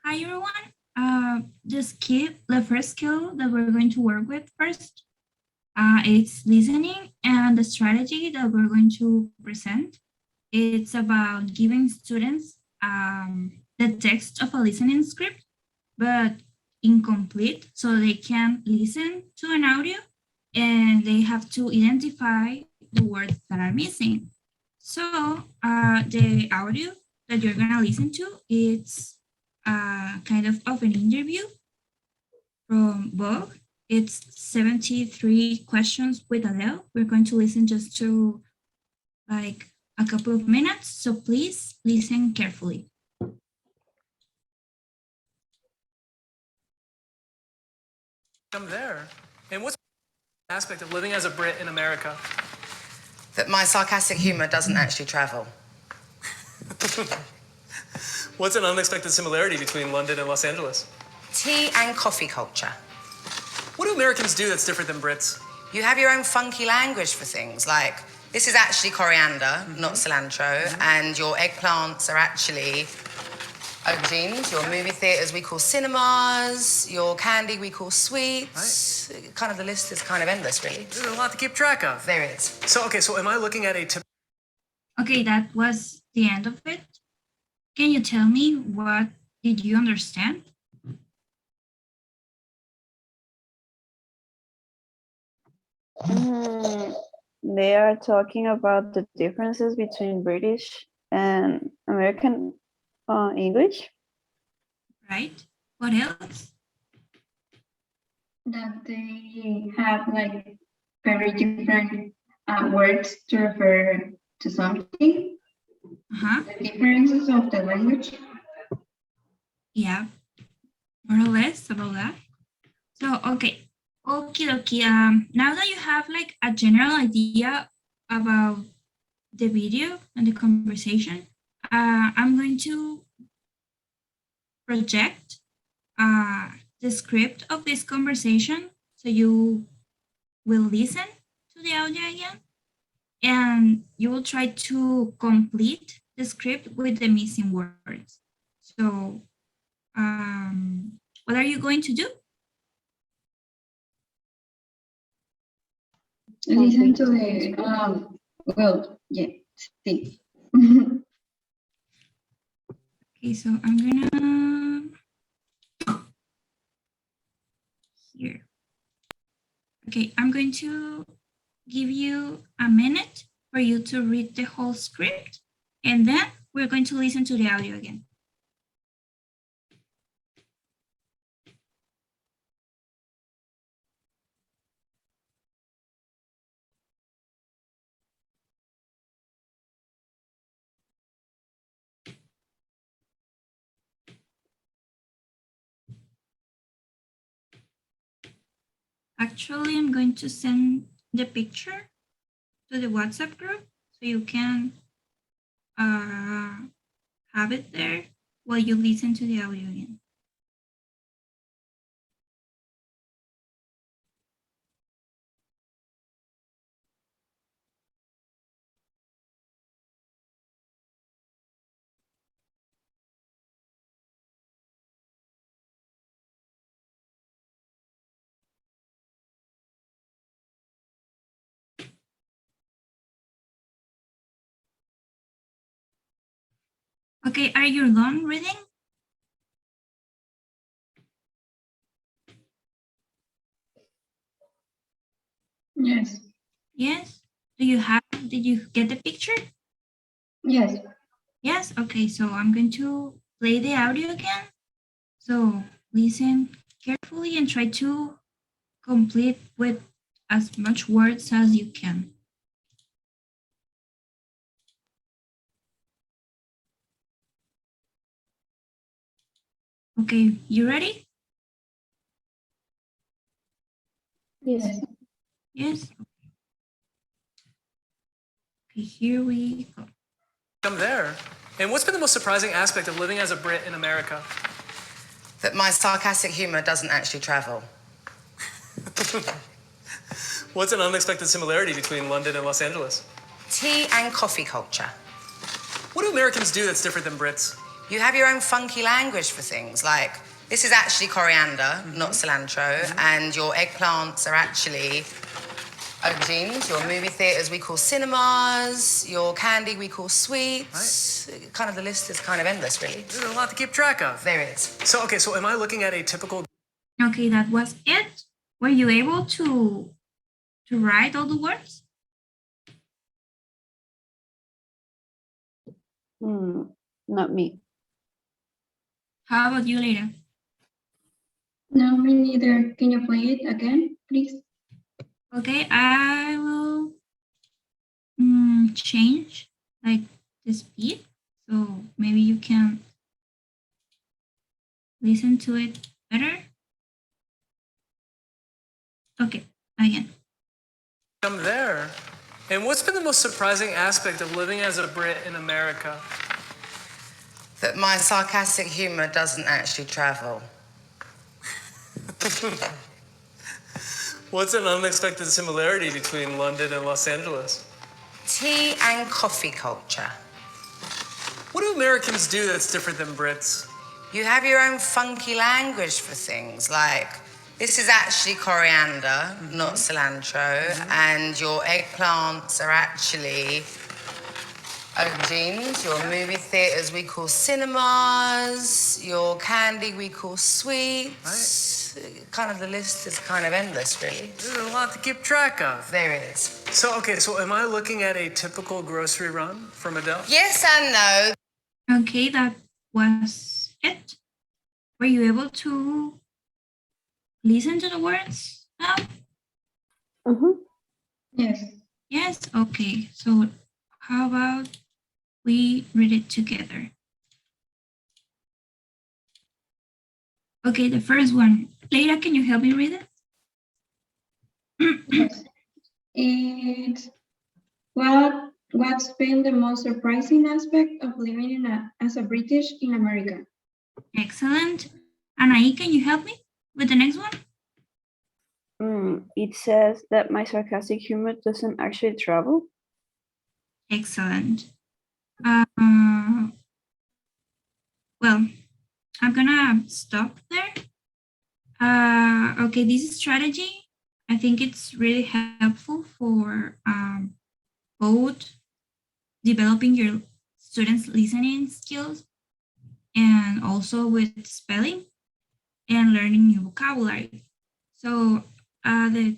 Hi everyone. The first skill that we're going to work with first, it's listening, and the strategy that we're going to present. It's about giving students the text of a listening script, but incomplete, so they can listen to an audio and they have to identify the words that are missing. So the audio that you're gonna listen to, it's kind of an interview from Vogue. It's 73 questions with Adele. We're going to listen just to like a couple of minutes, so please listen carefully. I'm there. And what's the aspect of living as a Brit in America? That my sarcastic humor doesn't actually travel. What's an unexpected similarity between London and Los Angeles? Tea and coffee culture. What do Americans do that's different than Brits? You have your own funky language for things, like this is actually coriander, not cilantro, and your eggplants are actually aubergines. Your movie theaters we call cinemas, your candy we call sweets. Right. Kind of the list is kind of endless, really. There's a lot to keep track of. There is. So am I looking at a... Okay, that was the end of it. Can you tell me what did you understand? They are talking about the differences between British and American English. Right. What else? That they have like very different words to refer to something. The differences of the language. Yeah, more or less about that. So, okay. Okay. Now that you have like a general idea about the video and the conversation, I'm going to project the script of this conversation, so you will listen to the audio again, and you will try to complete the script with the missing words. So, what are you going to do? Listen to the see. Okay, so I'm gonna here. Okay, I'm going to give you a minute for you to read the whole script, and then we're going to listen to the audio again. Actually, I'm going to send the picture to the WhatsApp group so you can have it there while you listen to the audio again. Okay, are you done reading? Yes. Yes. Did you get the picture? Yes. Yes, okay, so I'm going to play the audio again. So listen carefully and try to complete with as much words as you can. Okay, you ready? Yes. Yes. Okay, here we go. I'm there. And what's been the most surprising aspect of living as a Brit in America? That my sarcastic humor doesn't actually travel. What's an unexpected similarity between London and Los Angeles? Tea and coffee culture. What do Americans do that's different than Brits? You have your own funky language for things, like this is actually coriander, not cilantro, and your eggplants are actually aubergines. Your movie theaters we call cinemas. Your candy we call sweets. Kind of the list is kind of endless, really. There's a lot to keep track of. There is. So, okay, so am I looking at a typical Okay, that was it. Were you able to write all the words? Not me. How about you, Leila? No, me neither. Can you play it again, please? Okay, I will change like the speed, so maybe you can listen to it better. Okay, again. I'm there? And what's been the most surprising aspect of living as a Brit in America? That my sarcastic humor doesn't actually travel. What's an unexpected similarity between London and Los Angeles? Tea and coffee culture. What do Americans do that's different than Brits? You have your own funky language for things, like this is actually coriander, not cilantro, and your eggplants are actually aubergines. Your movie theaters we call cinemas. Your candy we call sweets. Kind of the list is kind of endless, really. There's a lot to keep track of. There is. So, okay, so am I looking at a typical grocery run from Adele? Yes and no. Okay, that was it. Were you able to listen to the words now? Yes. Yes, okay. So how about we read it together? Okay, the first one. Leila, can you help me read it? Yes. It's what's been the most surprising aspect of living as a British in America? Excellent. Anaí, can you help me with the next one? It says that my sarcastic humor doesn't actually travel. Excellent. Well, I'm gonna stop there. Okay, this strategy, I think it's really helpful for both developing your students' listening skills and also with spelling and learning new vocabulary. So the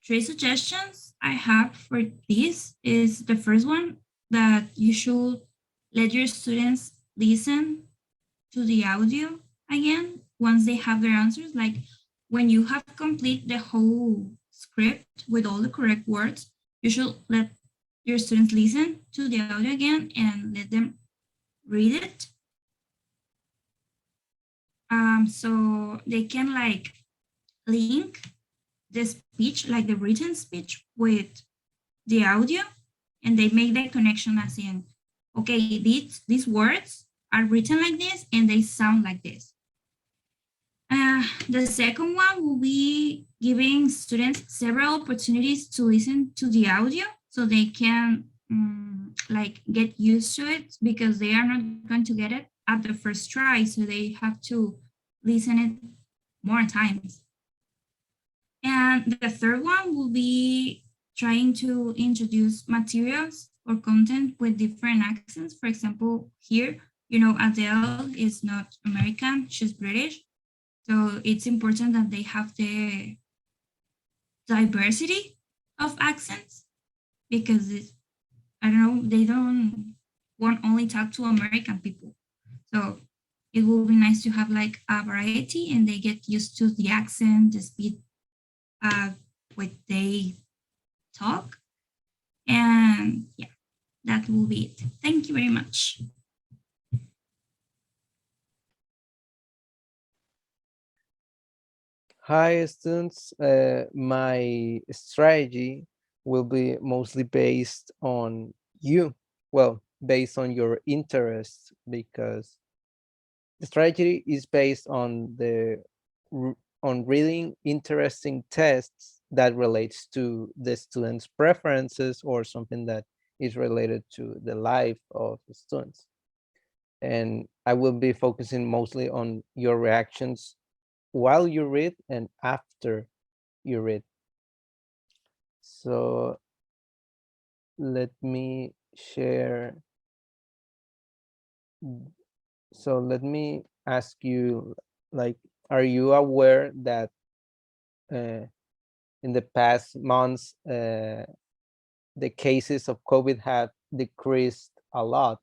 3 suggestions I have for this is the first one, that you should let your students listen to the audio again once they have their answers. Like when you have complete the whole script with all the correct words, you should let your students listen to the audio again and let them read it. So they can like link the speech, like the written speech, with the audio, and they make the connection as in, okay, these words are written like this and they sound like this. The second one will be giving students several opportunities to listen to the audio so they can like get used to it, because they are not going to get it at the first try. So they have to listen it more times. And the third one will be trying to introduce materials or content with different accents. For example, here, you know, Adele is not American, she's British. So it's important that they have the diversity of accents, because I don't know, they don't want only talk to American people. So it will be nice to have like a variety and they get used to the accent, the speed what they talk. And yeah, that will be it. Thank you very much. Hi, students. My strategy will be mostly based on you. Well, based on your interests, because the strategy is based on reading interesting tests that relates to the students' preferences or something that is related to the life of the students. And I will be focusing mostly on your reactions while you read and after you read. So let me share. So let me ask you, like, are you aware that in the past months, the cases of COVID have decreased a lot?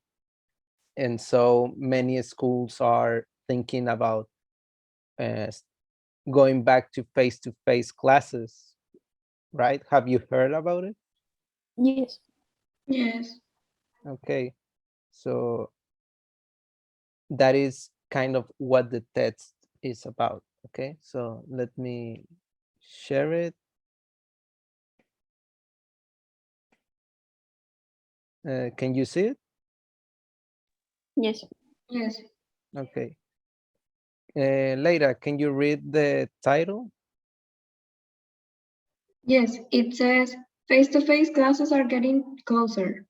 And so many schools are thinking about going back to face-to-face classes, right? Have you heard about it? Yes. Yes. Okay, so that is kind of what the text is about. Okay, so let me share it. Can you see it? Yes. Yes. Okay. Leila, can you read the title? Yes. It says face-to-face classes are getting closer.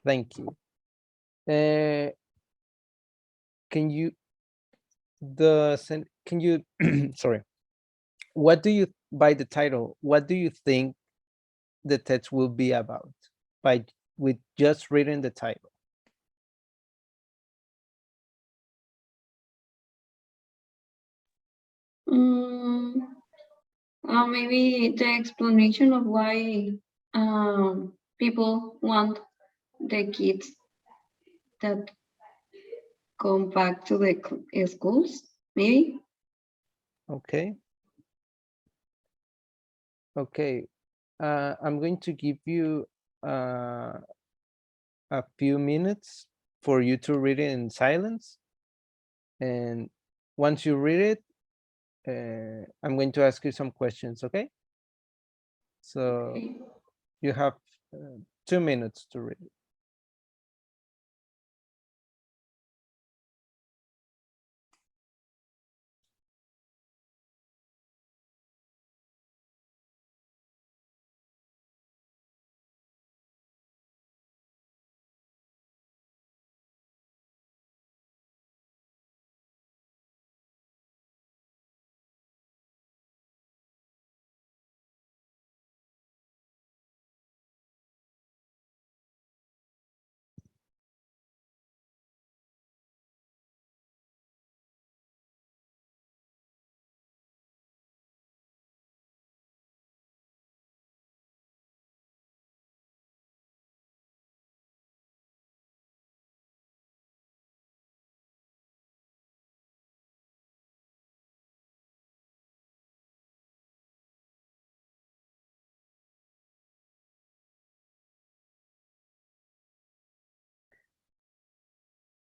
Thank you. Can you can you sorry, what do you, by the title, what do you think the text will be about by with just reading the title? Maybe the explanation of why people want the kids that come back to the schools, maybe. Okay. Okay. I'm going to give you a few minutes for you to read it in silence. And once you read it, I'm going to ask you some questions, okay? So Okay. you have 2 minutes to read it.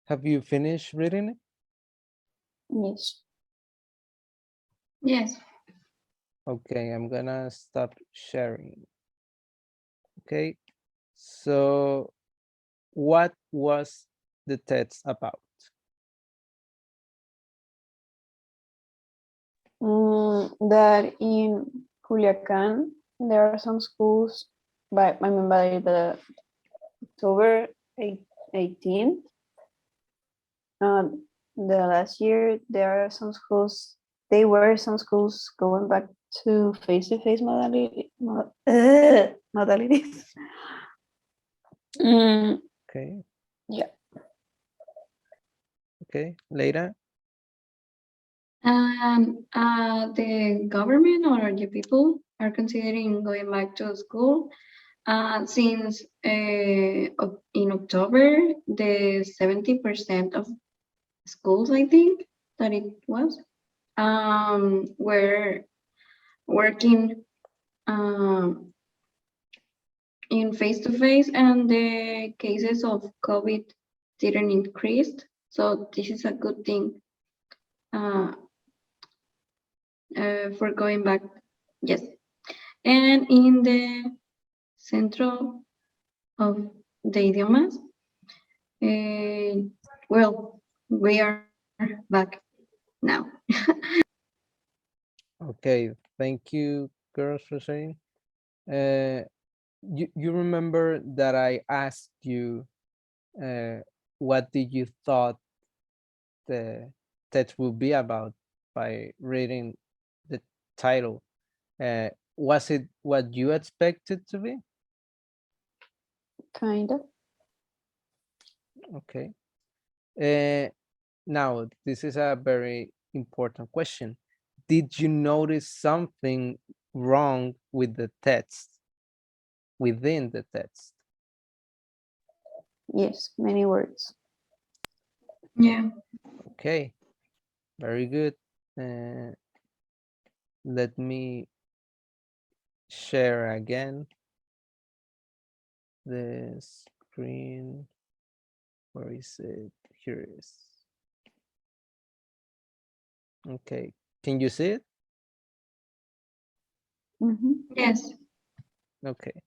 Have you finished reading it? Yes. Yes. Okay, I'm gonna stop sharing. Okay, so what was the text about? That in Culiacan there are some schools by the October 18th. The last year there are some schools. They were some schools going back to face-to-face modalities. Okay. Yeah. Okay, later. The government or the people are considering going back to school since in October, the 70% of schools, I think that it was, were working in face-to-face, and the cases of COVID didn't increase. So this is a good thing for going back. Yes. And in the Centro of the Idiomas, well, we are back now. Okay, thank you, girls, for saying. You remember that I asked you what did you thought the text will be about by reading the title. Was it what you expected to be? Kind of. Okay. Now, this is a very important question. Did you notice something wrong with the text, within the text? Yes, many words. Yeah. Okay, very good. Let me share again the screen. Where is it? Here it is. Okay, can you see it? Yes. Okay.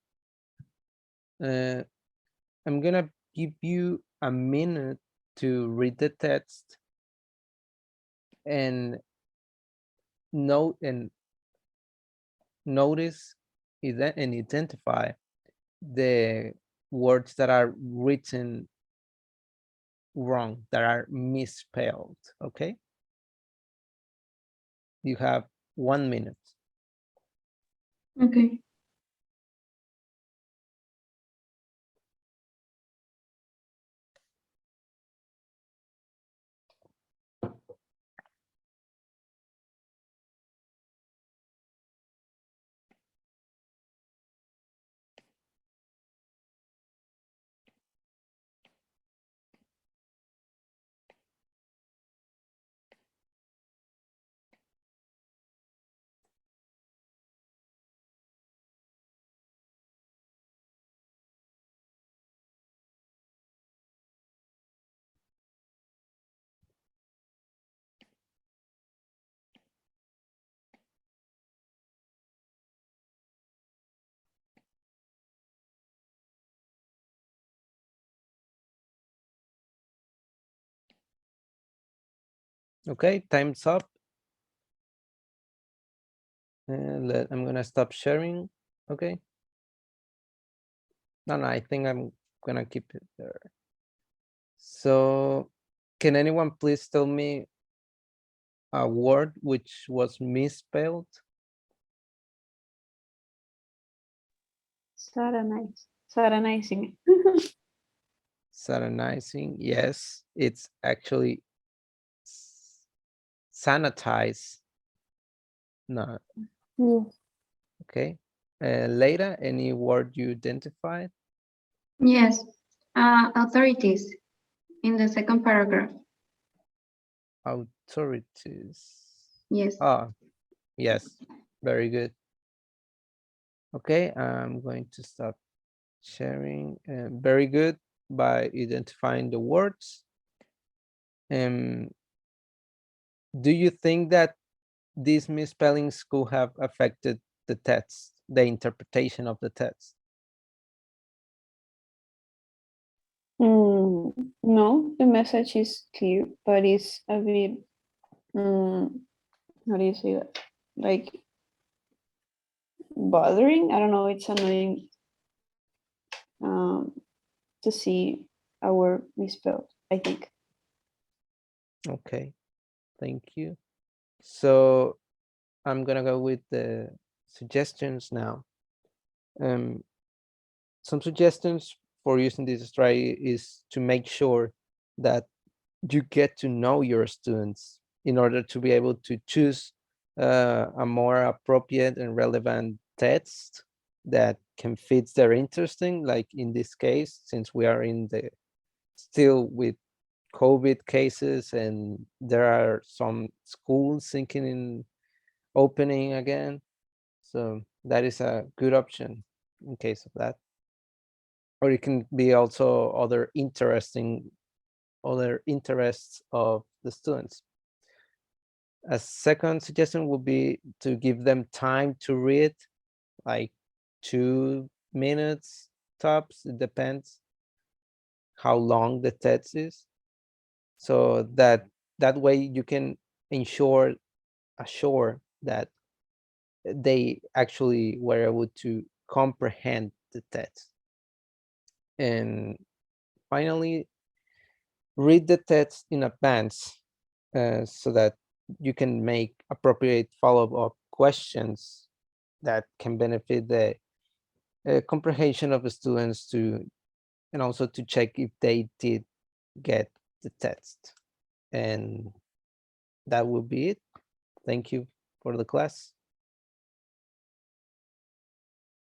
I'm gonna give you a minute to read the text and note and notice and identify the words that are written wrong, that are misspelled. Okay, you have 1 minute. Okay. Okay, time's up. And I'm gonna stop sharing. Okay. No, I think I'm gonna keep it there. So, can anyone please tell me a word which was misspelled? Saturnizing. Saturnizing, yes, it's actually sanitize. No, Yes. okay. Later, any word you identified? Yes. Authorities in the second paragraph. Authorities. Yes. Ah, yes, very good. Okay, I'm going to stop sharing. Very good by identifying the words. Do you think that these misspellings could have affected the text, the interpretation of the text? No, the message is clear, but it's a bit, how do you say that? Like bothering. I don't know. It's annoying to see a word misspelled, I think. Okay, thank you. So I'm gonna go with the suggestions now. Some suggestions for using this strategy is to make sure that you get to know your students in order to be able to choose a more appropriate and relevant text that can fit their interesting. Like in this case, since we are in the still with COVID cases and there are some schools thinking in opening again. So that is a good option in case of that. Or it can be also other interests of the students. A second suggestion would be to give them time to read, like 2 minutes tops. It depends how long the text is. So that way you can assure that they actually were able to comprehend the text. And finally, read the text in advance so that you can make appropriate follow-up questions that can benefit the comprehension of the students to, and also to check if they did get the test. And that will be it. Thank you for the class.